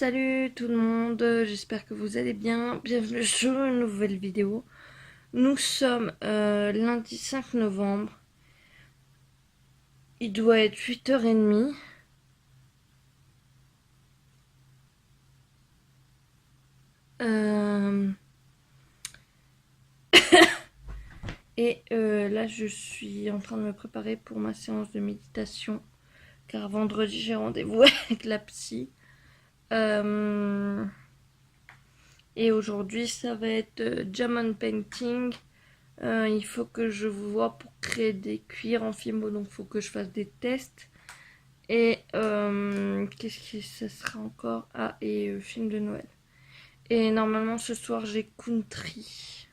Salut tout le monde, j'espère que vous allez bien. Bienvenue sur une nouvelle vidéo. Nous sommes lundi 5 novembre. Il doit être 8h30. Là, je suis en train de me préparer pour ma séance de méditation. Car vendredi, j'ai rendez-vous avec la psy. Et aujourd'hui, ça va être diamond painting. Il faut que je vois pour créer des cuirs en fimo, donc il faut que je fasse des tests. Et qu'est-ce que ça sera encore? Ah, et film de Noël. Et normalement ce soir j'ai country.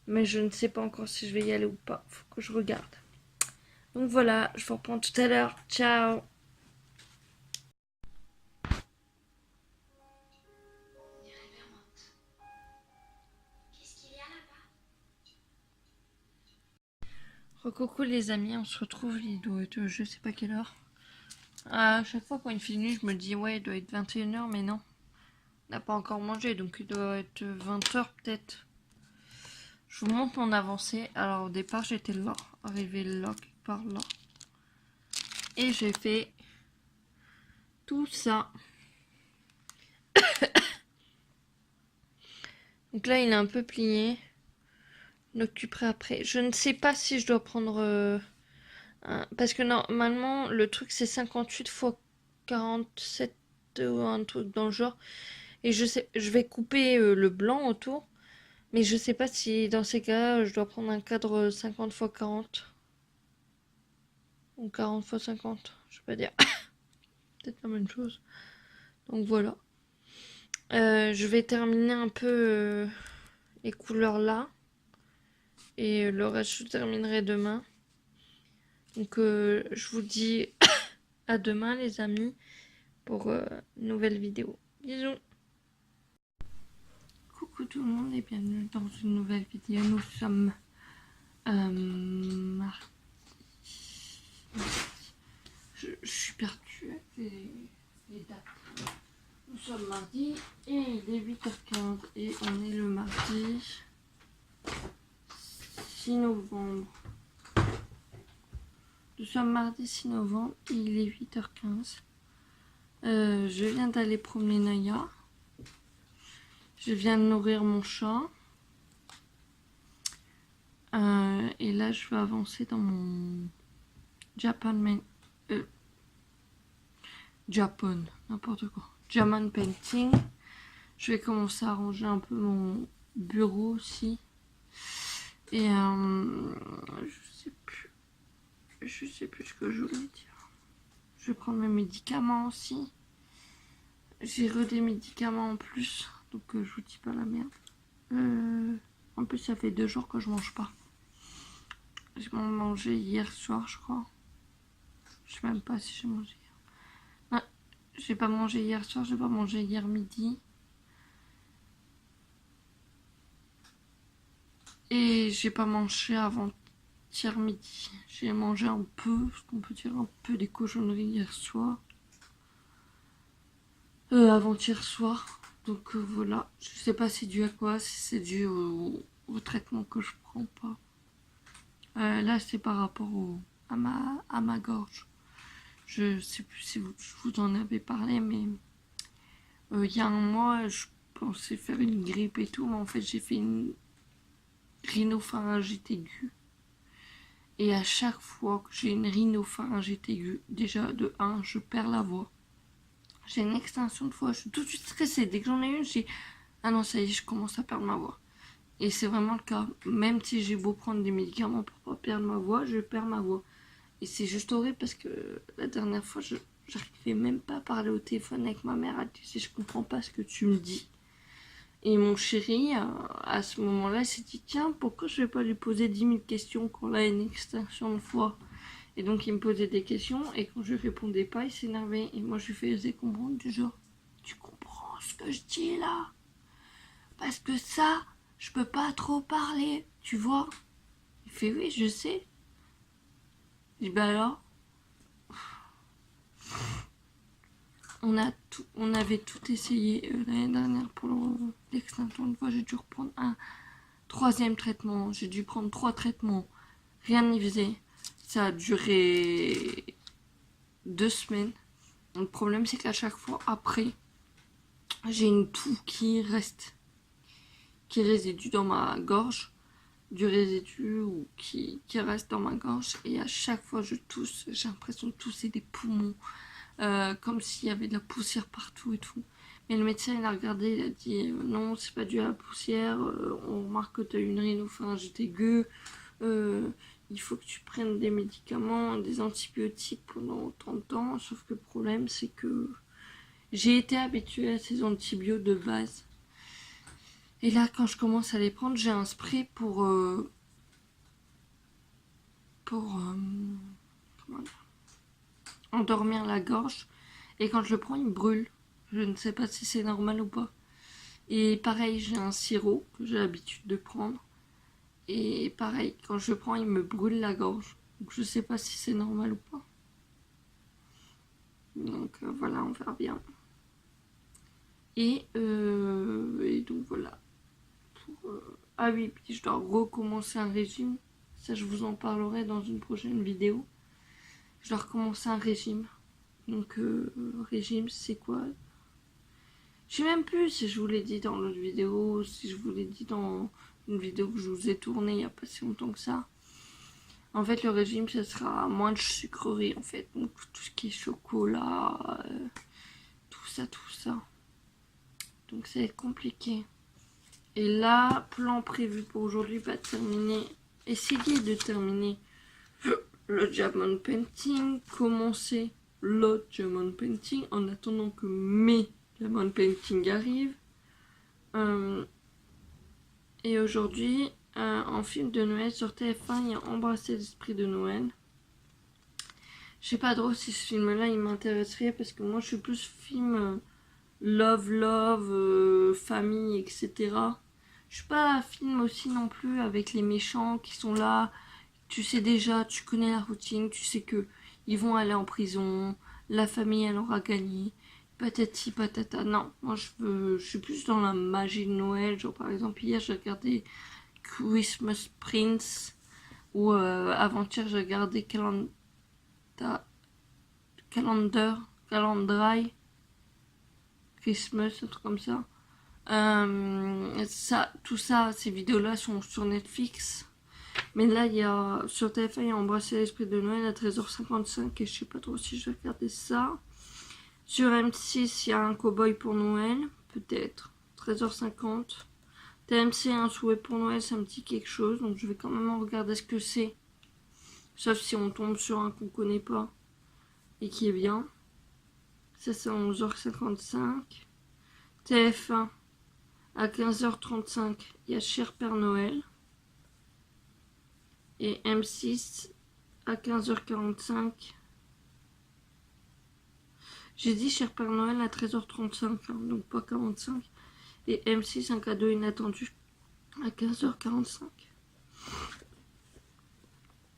Mais je ne sais pas encore si je vais y aller ou pas. Faut que je regarde. Donc voilà, je vous reprends tout à l'heure. Ciao! Recoucou les amis, on se retrouve, il doit être je sais pas quelle heure. À chaque fois quand il finit, je me dis ouais, il doit être 21h, mais non. On n'a pas encore mangé, donc il doit être 20h peut-être. Je vous montre mon avancée. Alors au départ, j'étais là, arrivé là, quelque part là. Et j'ai fait tout ça. Donc là, il est un peu plié. Je m'occuperai après. Je ne sais pas si je dois prendre... parce que normalement, le truc, c'est 58 x 47 ou un truc dans le genre. Et je vais couper le blanc autour. Mais je sais pas si dans ces cas-là, je dois prendre un cadre 50 x 40. Ou 40 x 50. Je sais pas dire. Peut-être la même chose. Donc voilà. Je vais terminer un peu les couleurs là. Et le reste, je terminerai demain. Donc je vous dis à demain les amis pour une nouvelle vidéo. Bisous. Coucou tout le monde et bienvenue dans une nouvelle vidéo. Nous sommes mardi. Je suis perdue avec les dates. Nous sommes mardi et il est 8h15 et on est le mardi 6 novembre. Nous sommes mardi 6 novembre et il est 8h15. Je viens d'aller promener Naya. Je viens de nourrir mon chat. Et là, je vais avancer dans mon n'importe quoi. Diamond painting. Je vais commencer à ranger un peu mon bureau aussi. Et je sais plus ce que je voulais dire. Je vais prendre mes médicaments aussi. J'ai des médicaments en plus, donc je vous dis pas la merde. En plus, ça fait 2 jours que je mange pas. J'ai mangé hier soir, je crois. Je sais même pas si j'ai mangé hier. Non, j'ai pas mangé hier soir, j'ai pas mangé hier midi. Et j'ai pas mangé avant-hier midi. J'ai mangé un peu, ce qu'on peut dire un peu des cochonneries hier soir. Avant-hier soir. Donc voilà. Je sais pas c'est dû à quoi, si c'est dû au traitement que je prends pas. Là c'est par rapport à ma gorge. Je sais plus si je vous en avais parlé, mais il y a un mois, je pensais faire une grippe et tout, mais en fait j'ai fait une rhinopharyngite aiguë. Et à chaque fois que j'ai une rhinopharyngite aiguë, déjà de 1, je perds la voix. J'ai une extinction de voix, je suis tout de suite stressée. Dès que j'en ai une, je dis ah non, ça y est, je commence à perdre ma voix. Et c'est vraiment le cas. Même si j'ai beau prendre des médicaments pour pas perdre ma voix, je perds ma voix. Et c'est juste horrible parce que la dernière fois, j'arrivais même pas à parler au téléphone avec ma mère. Elle disait je comprends pas ce que tu me dis. Et mon chéri, à ce moment-là, s'est dit tiens, pourquoi je vais pas lui poser 10 000 questions quand elle a une extinction de voix. Et donc il me posait des questions et quand je répondais pas, il s'énervait. Et moi je lui faisais comprendre du genre tu comprends ce que je dis là? Parce que ça, je peux pas trop parler, tu vois. Il fait oui, je sais. Je dis bah alors. on avait tout essayé l'année dernière pour l'extinction de voix. J'ai dû reprendre un 3e traitement. J'ai dû prendre 3 traitements. Rien n'y faisait. Ça a duré 2 semaines. Le problème, c'est qu'à chaque fois, après, j'ai une toux qui résidue dans ma gorge. Du résidu ou qui reste dans ma gorge. Et à chaque fois, je tousse. J'ai l'impression de tousser des poumons. Comme s'il y avait de la poussière partout et tout. Mais le médecin, il a regardé, il a dit non, c'est pas dû à la poussière, on remarque que tu as une rhinopharyngite aiguë, il faut que tu prennes des médicaments, des antibiotiques pendant autant de temps. Sauf que le problème, c'est que j'ai été habituée à ces antibiotiques de base. Et là, quand je commence à les prendre, j'ai un spray pour comment dire, endormir la gorge. Et quand je le prends, il me brûle. Je ne sais pas si c'est normal ou pas. Et pareil, j'ai un sirop que j'ai l'habitude de prendre. Et pareil, quand je le prends, il me brûle la gorge. Donc je sais pas si c'est normal ou pas. Donc voilà, on verra bien. Et donc voilà. Ah oui, puis je dois recommencer un régime. Ça, je vous en parlerai dans une prochaine vidéo. Je dois recommencer un régime. Donc régime, c'est quoi? Je sais même plus si je vous l'ai dit dans l'autre vidéo, si je vous l'ai dit dans une vidéo que je vous ai tournée il n'y a pas si longtemps que ça. En fait, le régime, ça sera moins de sucreries, en fait. Donc, tout ce qui est chocolat, tout ça. Donc, ça va être compliqué. Et là, plan prévu pour aujourd'hui, essayer de terminer le diamond painting, commencer le diamond painting en attendant que mes diamond painting arrive. Et aujourd'hui, en film de Noël sur TF1, il y a Embrasser l'esprit de Noël. Je sais pas trop si ce film-là il m'intéresserait parce que moi je suis plus film love, famille, etc. Je suis pas un film aussi non plus avec les méchants qui sont là. Tu sais déjà, tu connais la routine, tu sais que ils vont aller en prison, la famille elle aura gagné, patati patata. Non, moi je suis plus dans la magie de Noël. Genre par exemple hier j'ai regardé Christmas Prince ou avant-hier j'ai regardé Calendar Christmas, un truc comme ça. Tout ça, ces vidéos-là sont sur Netflix. Mais là, il y a sur TF1, il y a Embrasser l'esprit de Noël à 13h55 et je sais pas trop si je vais regarder ça. Sur M6, il y a un cow-boy pour Noël, peut-être, 13h50. TMC, un souhait pour Noël, ça me dit quelque chose, donc je vais quand même regarder ce que c'est. Sauf si on tombe sur un qu'on connaît pas et qui est bien. Ça, c'est à 11h55. TF1, à 15h35, il y a Cher Père Noël. Et M6, à 15h45. J'ai dit Cher Père Noël à 13h35, hein, donc pas 45. Et M6, un cadeau inattendu à 15h45.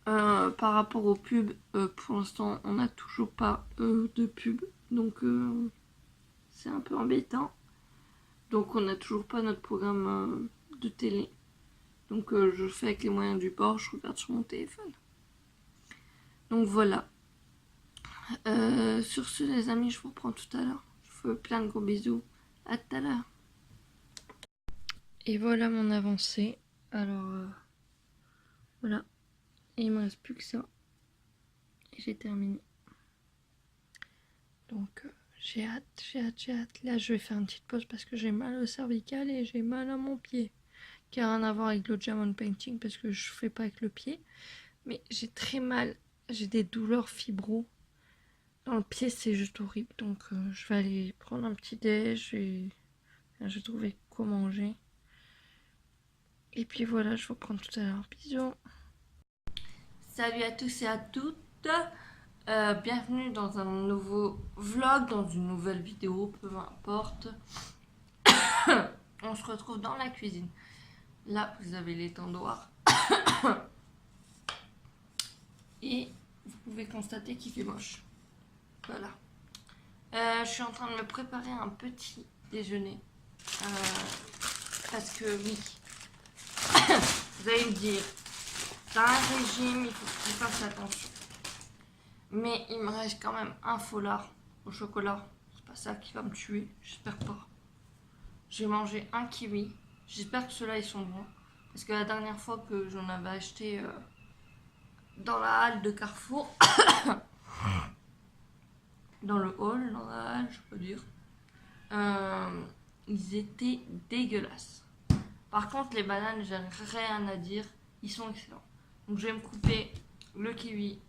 Par rapport aux pubs, pour l'instant, on n'a toujours pas de pub. Donc, c'est un peu embêtant. Donc, on n'a toujours pas notre programme de télé. Donc, je fais avec les moyens du bord, je regarde sur mon téléphone. Donc, voilà. Sur ce, les amis, je vous reprends tout à l'heure. Je vous fais plein de gros bisous. À tout à l'heure. Et voilà mon avancée. Alors, voilà. Et il me reste plus que ça. Et j'ai terminé. Donc, j'ai hâte. Là, je vais faire une petite pause parce que j'ai mal au cervical et j'ai mal à mon pied. Qui n'a rien à voir avec le diamond painting parce que je fais pas avec le pied. Mais j'ai très mal. J'ai des douleurs fibro. Dans le pied, c'est juste horrible. Donc, je vais aller prendre un petit déj et je vais trouver quoi manger. Et puis voilà, je vous reprends tout à l'heure. Bisous. Salut à tous et à toutes. Bienvenue dans un nouveau vlog, dans une nouvelle vidéo, peu importe. On se retrouve dans la cuisine. Là, vous avez l'étendoir. Et vous pouvez constater qu'il fait moche. Voilà. Je suis en train de me préparer un petit déjeuner. Euh, parce que oui, vous allez me dire, t'as un régime, il faut que tu fasses attention. Mais il me reste quand même un faux lard au chocolat. C'est pas ça qui va me tuer, j'espère pas. J'ai mangé un kiwi. J'espère que ceux-là ils sont bons. Parce que la dernière fois que j'en avais acheté dans la halle de Carrefour, dans le hall, dans la halle, je peux dire, ils étaient dégueulasses. Par contre, les bananes, j'ai rien à dire, ils sont excellents. Donc je vais me couper le kiwi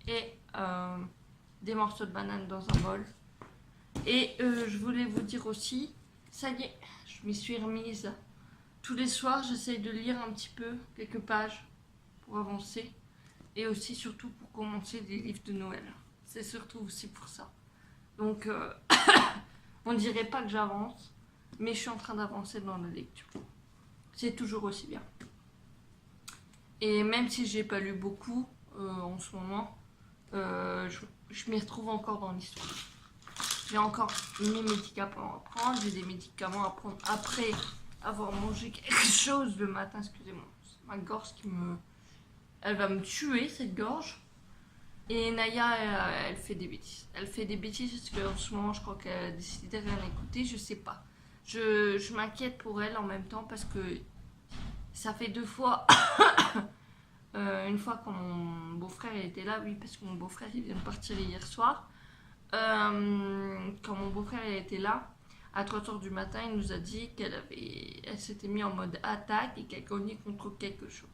et des morceaux de banane dans un bol. Et je voulais vous dire aussi, ça y est, je m'y suis remise. Tous les soirs, j'essaye de lire un petit peu, quelques pages pour avancer. Et aussi, surtout, pour commencer des livres de Noël. C'est surtout aussi pour ça. Donc, on ne dirait pas que j'avance, mais je suis en train d'avancer dans la lecture. C'est toujours aussi bien. Et même si j'ai pas lu beaucoup en ce moment, je m'y retrouve encore dans l'histoire. J'ai encore mes médicaments à prendre, j'ai des médicaments à prendre après avoir mangé quelque chose le matin, excusez-moi. C'est ma gorge qui me... Elle va me tuer, cette gorge. Et Naya, elle fait des bêtises. Elle fait des bêtises parce qu'en ce moment, je crois qu'elle a décidé de rien écouter, je sais pas. Je m'inquiète pour elle en même temps parce que ça fait 2 fois. Une fois quand mon beau-frère était là, oui, parce que mon beau-frère il vient de partir hier soir. Quand mon beau-frère était là, à 3h du matin, il nous a dit elle s'était mise en mode attaque et qu'elle cognait contre quelque chose.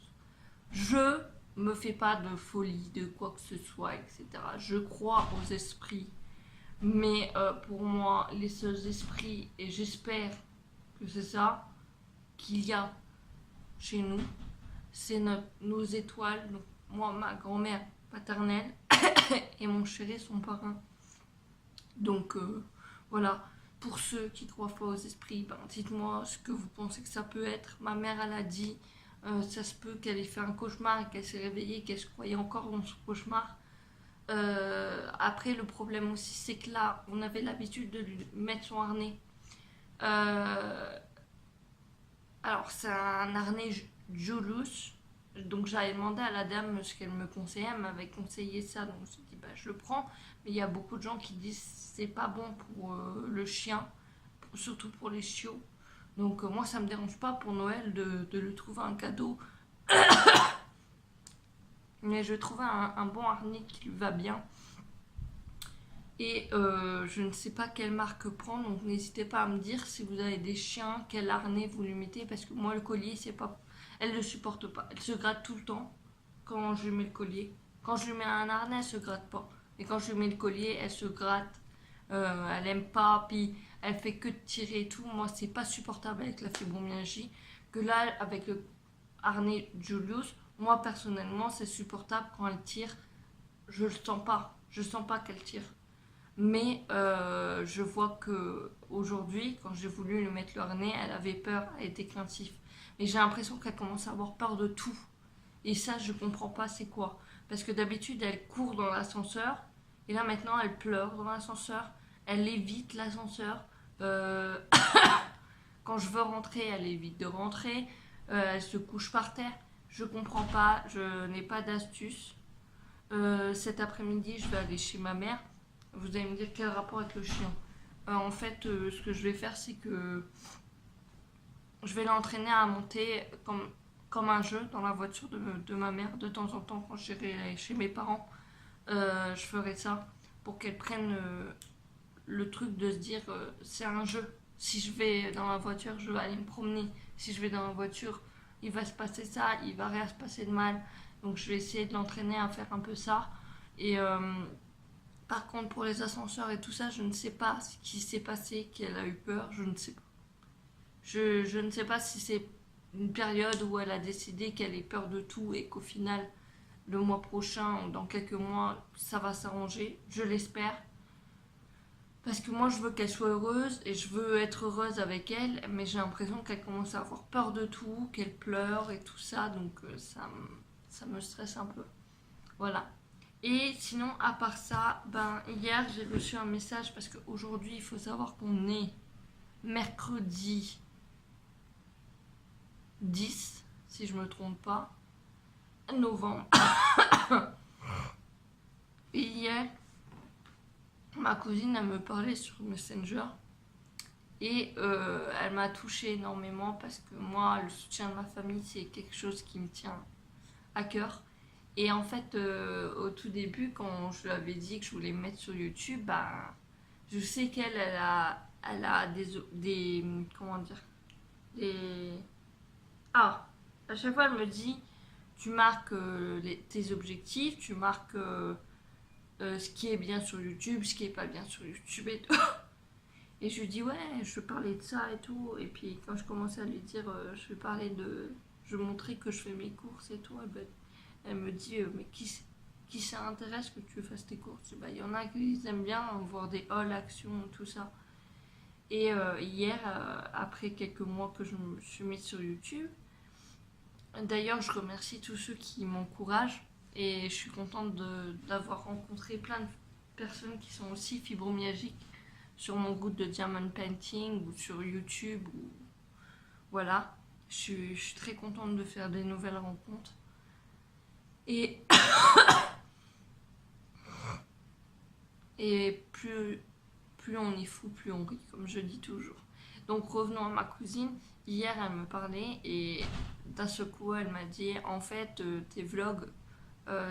Je me fais pas de folie, de quoi que ce soit, etc. Je crois aux esprits, mais pour moi, les seuls esprits, et j'espère que c'est ça qu'il y a chez nous, c'est nos étoiles, donc moi, ma grand-mère paternelle et mon chéri, son parrain. Donc voilà, pour ceux qui croient pas aux esprits, ben, dites-moi ce que vous pensez que ça peut être. Ma mère, elle a dit, ça se peut qu'elle ait fait un cauchemar et qu'elle s'est réveillée, qu'elle se croyait encore dans son cauchemar. Après, le problème aussi, c'est que là, on avait l'habitude de lui mettre son harnais. Alors, c'est un harnais Julius. Donc, j'avais demandé à la dame ce qu'elle me conseillait. Elle m'avait conseillé ça. Donc, je me suis dit, bah, je le prends. Mais il y a beaucoup de gens qui disent que c'est pas bon pour le chien, surtout pour les chiots. Donc, moi, ça me dérange pas pour Noël de lui trouver un cadeau. Mais je trouvais un bon harnais qui lui va bien. Et je ne sais pas quelle marque prendre, donc n'hésitez pas à me dire si vous avez des chiens, quel harnais vous lui mettez, parce que moi le collier, c'est pas... Elle ne le supporte pas, elle se gratte tout le temps quand je lui mets le collier. Quand je lui mets un harnais, elle se gratte pas. Et quand je lui mets le collier, elle se gratte, elle aime pas, puis elle fait que de tirer et tout. Moi, c'est pas supportable avec la fibromyalgie. Que là, avec le harnais Julius, moi personnellement, c'est supportable quand elle tire. Je le sens pas, je sens pas qu'elle tire. Mais je vois que aujourd'hui, quand j'ai voulu lui mettre le harnais, elle avait peur, elle était craintive. Mais j'ai l'impression qu'elle commence à avoir peur de tout. Et ça, je comprends pas c'est quoi. Parce que d'habitude, elle court dans l'ascenseur. Et là, maintenant, elle pleure dans l'ascenseur. Elle évite l'ascenseur. Euh, Quand je veux rentrer, elle évite de rentrer. Elle se couche par terre. Je comprends pas. Je n'ai pas d'astuce. Cet après-midi, je vais aller chez ma mère. Vous allez me dire quel rapport avec le chien. En fait, ce que je vais faire, c'est que je vais l'entraîner à monter comme un jeu dans la voiture de ma mère. De temps en temps, quand j'irai chez mes parents, je ferai ça pour qu'elle prenne le truc de se dire c'est un jeu. Si je vais dans la voiture, je vais aller me promener. Si je vais dans la voiture, il va se passer ça, il va rien se passer de mal. Donc je vais essayer de l'entraîner à faire un peu ça. Et par contre, pour les ascenseurs et tout ça, je ne sais pas ce qui s'est passé, qu'elle a eu peur, je ne sais pas. Je ne sais pas si c'est une période où elle a décidé qu'elle ait peur de tout et qu'au final, le mois prochain ou dans quelques mois, ça va s'arranger. Je l'espère. Parce que moi, je veux qu'elle soit heureuse et je veux être heureuse avec elle, mais j'ai l'impression qu'elle commence à avoir peur de tout, qu'elle pleure et tout ça, donc ça me stresse un peu. Voilà. Et sinon, à part ça, ben hier j'ai reçu un message parce qu'aujourd'hui il faut savoir qu'on est mercredi 10, si je me trompe pas, novembre. Et hier, ma cousine elle me parlait sur Messenger et elle m'a touchée énormément parce que moi, le soutien de ma famille, c'est quelque chose qui me tient à cœur. Et en fait, au tout début, quand je lui avais dit que je voulais me mettre sur YouTube, bah, je sais qu'elle elle a des. Comment dire? Des. Ah! À chaque fois, elle me dit tu marques tes objectifs, tu marques ce qui est bien sur YouTube, ce qui est pas bien sur YouTube et tout. Et je lui dis ouais, je vais parler de ça et tout. Et puis quand je commençais à lui dire je vais parler de. Je vais montrer que je fais mes courses et tout, elle me dit mais qui ça intéresse que tu fasses tes courses? Bah, il y en a qui aiment bien voir des haul actions, tout ça. Et hier, après quelques mois que je me suis mise sur YouTube, d'ailleurs je remercie tous ceux qui m'encouragent et je suis contente d'avoir rencontré plein de personnes qui sont aussi fibromyalgiques sur mon groupe de diamond painting ou sur YouTube. Ou... Voilà, je suis très contente de faire des nouvelles rencontres. Et, et plus on est fou, plus on rit, comme je dis toujours. Donc revenons à ma cousine. Hier, elle me parlait et d'un seul coup, elle m'a dit en fait, tes vlogs,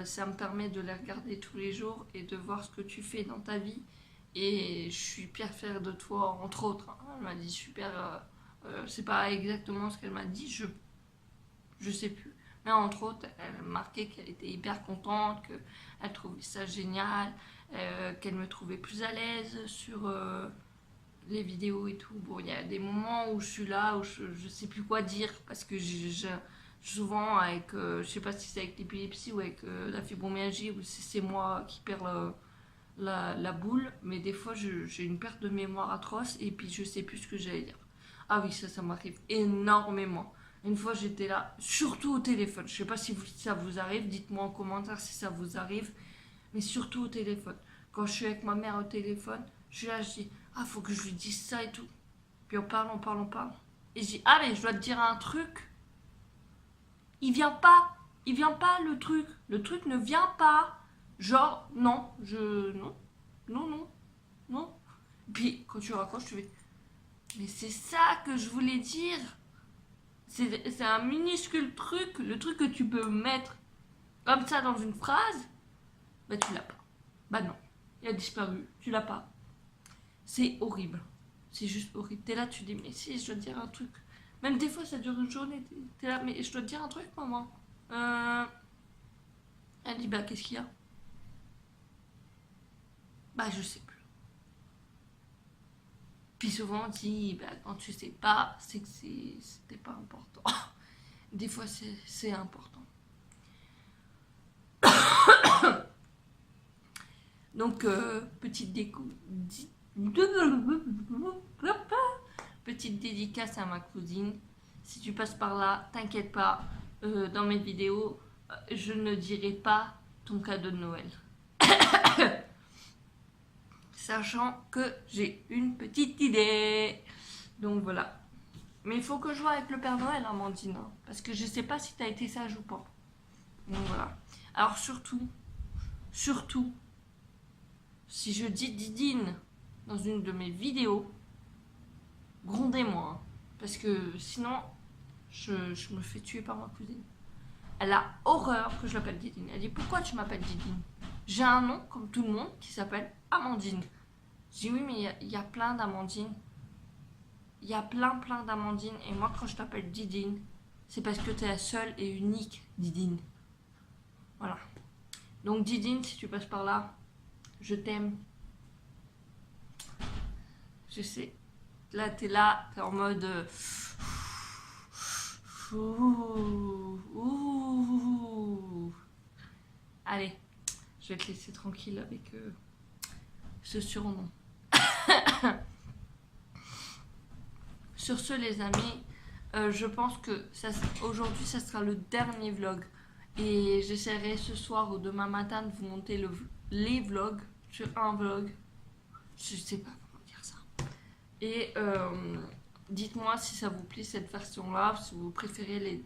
ça me permet de les regarder tous les jours et de voir ce que tu fais dans ta vie. Et je suis hyper fière de toi, entre autres. Elle m'a dit super. C'est pas exactement ce qu'elle m'a dit, je sais plus. Mais entre autres, elle marquait qu'elle était hyper contente, qu'elle trouvait ça génial, qu'elle me trouvait plus à l'aise sur les vidéos et tout. Bon, il y a des moments où je suis là, où je sais plus quoi dire, parce que souvent, avec, je sais pas si c'est avec l'épilepsie ou avec la fibromyalgie, ou si c'est moi qui perds la boule, mais des fois j'ai une perte de mémoire atroce et puis je sais plus ce que j'allais dire. Ah oui, ça m'arrive énormément. Une fois j'étais là, surtout au téléphone. Je sais pas si ça vous arrive, dites-moi en commentaire si ça vous arrive, mais surtout au téléphone. Quand je suis avec ma mère au téléphone, je suis là, je dis ah, faut que je lui dise ça et tout. Puis on parle, on parle, on parle. Et je dis ah, mais je dois te dire un truc. Il vient pas, il vient pas le truc ne vient pas. Genre, non, non, non, non, non. Puis quand tu raccroches, tu fais mais c'est ça que je voulais dire. C'est un minuscule truc, le truc que tu peux mettre comme ça dans une phrase, bah tu l'as pas. Bah non, il a disparu, tu l'as pas. C'est horrible. C'est juste horrible. T'es là, tu dis, mais si, je dois te dire un truc. Même des fois, ça dure une journée. T'es là, mais je dois te dire un truc, maman. Elle dit, bah qu'est-ce qu'il y a? Bah je sais plus. Puis souvent on dit, bah, quand tu sais pas, c'est que c'était pas important. Des fois c'est important. Donc petite petite dédicace à ma cousine. Si tu passes par là, t'inquiète pas, dans mes vidéos, je ne dirai pas ton cadeau de Noël. Sachant que j'ai une petite idée. Donc voilà. Mais il faut que je vois avec le Père Noël, Amandine. Hein, parce que je sais pas si t'as été sage ou pas. Donc voilà. Alors surtout, si je dis Didine dans une de mes vidéos, grondez-moi. Hein, parce que sinon, je me fais tuer par ma cousine. Elle a horreur que je l'appelle Didine. Elle dit pourquoi tu m'appelles Didine? J'ai un nom, comme tout le monde, qui s'appelle Amandine. Je dis oui, mais il y a plein d'Amandine. Il y a plein d'Amandine. Et moi, quand je t'appelle Didine, c'est parce que tu es la seule et unique Didine. Voilà. Donc Didine, si tu passes par là, je t'aime. Je sais. Là, t'es en mode... Allez, je vais te laisser tranquille avec ce surnom. Sur ce, les amis, je pense que aujourd'hui, ça sera le dernier vlog. Et j'essaierai ce soir ou demain matin de vous monter les vlogs sur un vlog. Je sais pas comment dire ça. Et dites-moi si ça vous plaît cette version-là, si vous préférez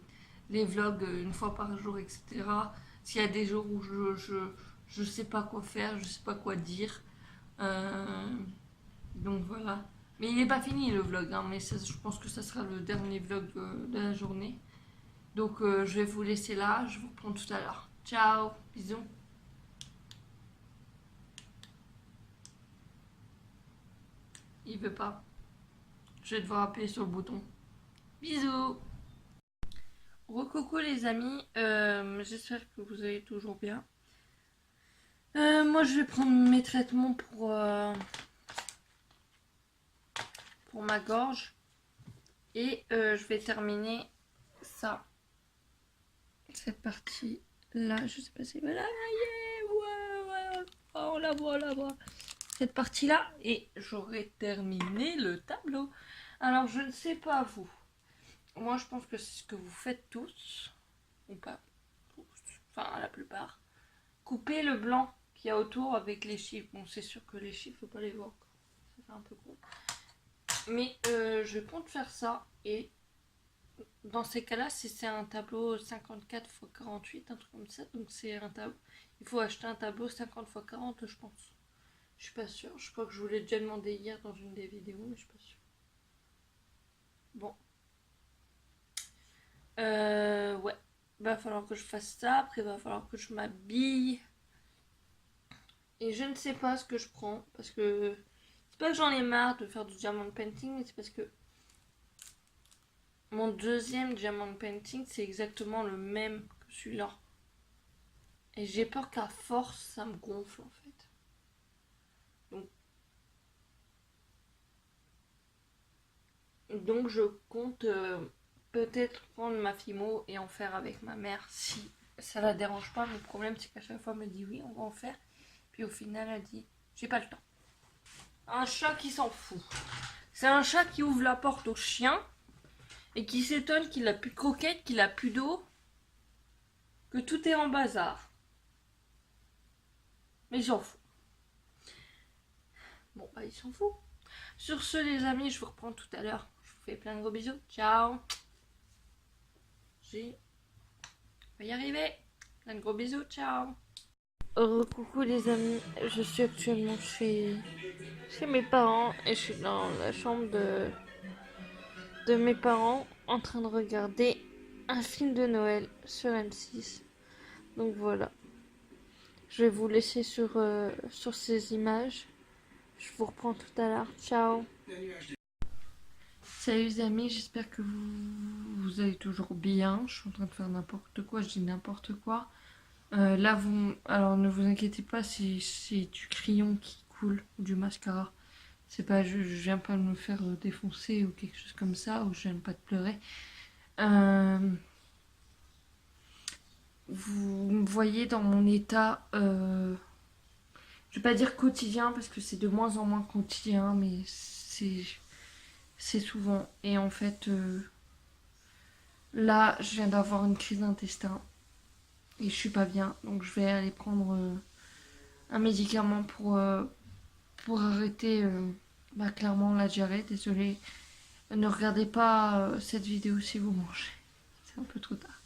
les vlogs une fois par jour, etc. S'il y a des jours où je sais pas quoi faire, je sais pas quoi dire. Donc voilà. Mais il n'est pas fini le vlog, hein, mais ça, je pense que ça sera le dernier vlog de la journée. Donc je vais vous laisser là, je vous reprends tout à l'heure. Ciao, bisous. Il veut pas. Je vais devoir appuyer sur le bouton. Bisous. Recoucou les amis, j'espère que vous allez toujours bien. Moi je vais prendre mes traitements pour ma gorge. Et je vais terminer ça. Cette partie là, je sais pas si voilà, ouais, oh, on la voit. Cette partie là, et j'aurai terminé le tableau. Alors je ne sais pas vous. Moi je pense que c'est ce que vous faites tous, ou pas tous, enfin la plupart. Couper le blanc qu'il y a autour avec les chiffres. Bon c'est sûr que les chiffres, faut pas les voir. Ça fait un peu gros. Mais je compte faire ça et dans ces cas-là, si c'est un tableau 54 x 48, un truc comme ça, donc c'est un tableau. Il faut acheter un tableau 50 x 40, je pense. Je suis pas sûre. Je crois que je vous l'ai déjà demandé hier dans une des vidéos, mais je suis pas sûre. Bon. Ouais. Va falloir que je fasse ça. Après, va falloir que je m'habille. Et je ne sais pas ce que je prends. Parce que c'est pas que j'en ai marre de faire du diamond painting, mais c'est parce que mon deuxième diamond painting, c'est exactement le même que celui-là. Et j'ai peur qu'à force, ça me gonfle en fait. Donc je compte peut-être prendre ma Fimo et en faire avec ma mère si ça la dérange pas. Mais le problème c'est qu'à chaque fois elle me dit oui on va en faire. Puis au final elle dit j'ai pas le temps. Un chat qui s'en fout. C'est un chat qui ouvre la porte au chien et qui s'étonne qu'il a plus de croquettes, qu'il a plus d'eau, que tout est en bazar. Mais il s'en fout. Bon bah il s'en fout. Sur ce les amis, je vous reprends tout à l'heure. Je vous fais plein de gros bisous. Ciao. On va y arriver. Plein de gros bisous. Ciao. Coucou les amis, je suis actuellement chez mes parents et je suis dans la chambre de mes parents en train de regarder un film de Noël sur M6. Donc voilà, je vais vous laisser sur ces images. Je vous reprends tout à l'heure. Ciao. Salut les amis, j'espère que vous allez toujours bien. Je suis en train de faire n'importe quoi, je dis n'importe quoi. Là, alors ne vous inquiétez pas si c'est du crayon qui coule ou du mascara. C'est pas, je viens pas de me faire défoncer ou quelque chose comme ça, ou je viens pas de pleurer. Vous me voyez dans mon état, je vais pas dire quotidien parce que c'est de moins en moins quotidien, mais c'est souvent. Et en fait, là, je viens d'avoir une crise d'intestin et je suis pas bien, donc je vais aller prendre un médicament pour arrêter clairement la diarrhée. Désolée, ne regardez pas cette vidéo si vous mangez, c'est un peu trop tard.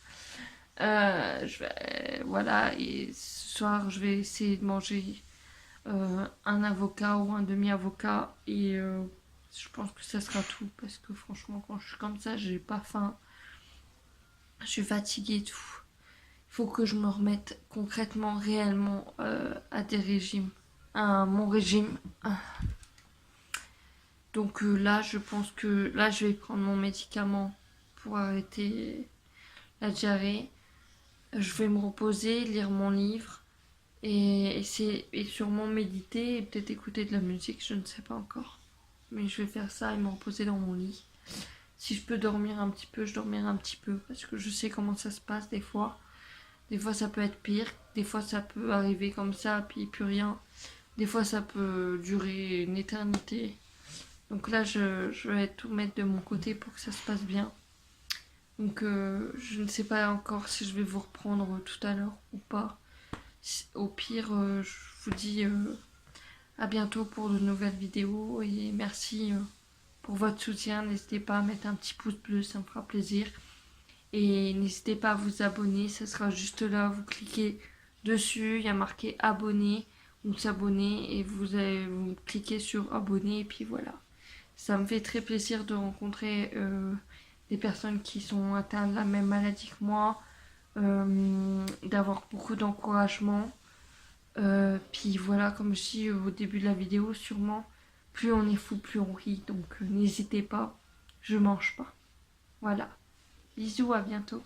Voilà, et ce soir je vais essayer de manger un avocat ou un demi-avocat et je pense que ça sera tout parce que franchement quand je suis comme ça j'ai pas faim, je suis fatiguée et tout. Il faut que je me remette concrètement, réellement à des régimes, à mon régime. Donc là je pense que là je vais prendre mon médicament pour arrêter la diarrhée. Je vais me reposer, lire mon livre et sûrement méditer et peut-être écouter de la musique, je ne sais pas encore. Mais je vais faire ça et me reposer dans mon lit. Si je peux dormir un petit peu, je dormirai un petit peu parce que je sais comment ça se passe des fois. Des fois ça peut être pire, des fois ça peut arriver comme ça puis plus rien. Des fois ça peut durer une éternité. Donc là je vais tout mettre de mon côté pour que ça se passe bien. Donc je ne sais pas encore si je vais vous reprendre tout à l'heure ou pas. Au pire, je vous dis à bientôt pour de nouvelles vidéos et merci pour votre soutien. N'hésitez pas à mettre un petit pouce bleu, ça me fera plaisir. Et n'hésitez pas à vous abonner, ça sera juste là, vous cliquez dessus, il y a marqué abonner ou s'abonner et vous cliquez sur abonner et puis voilà. Ça me fait très plaisir de rencontrer des personnes qui sont atteintes de la même maladie que moi, d'avoir beaucoup d'encouragement. Puis voilà, comme je dis au début de la vidéo, sûrement, plus on est fou, plus on rit. Donc n'hésitez pas, je mange pas. Voilà. Bisous, à bientôt.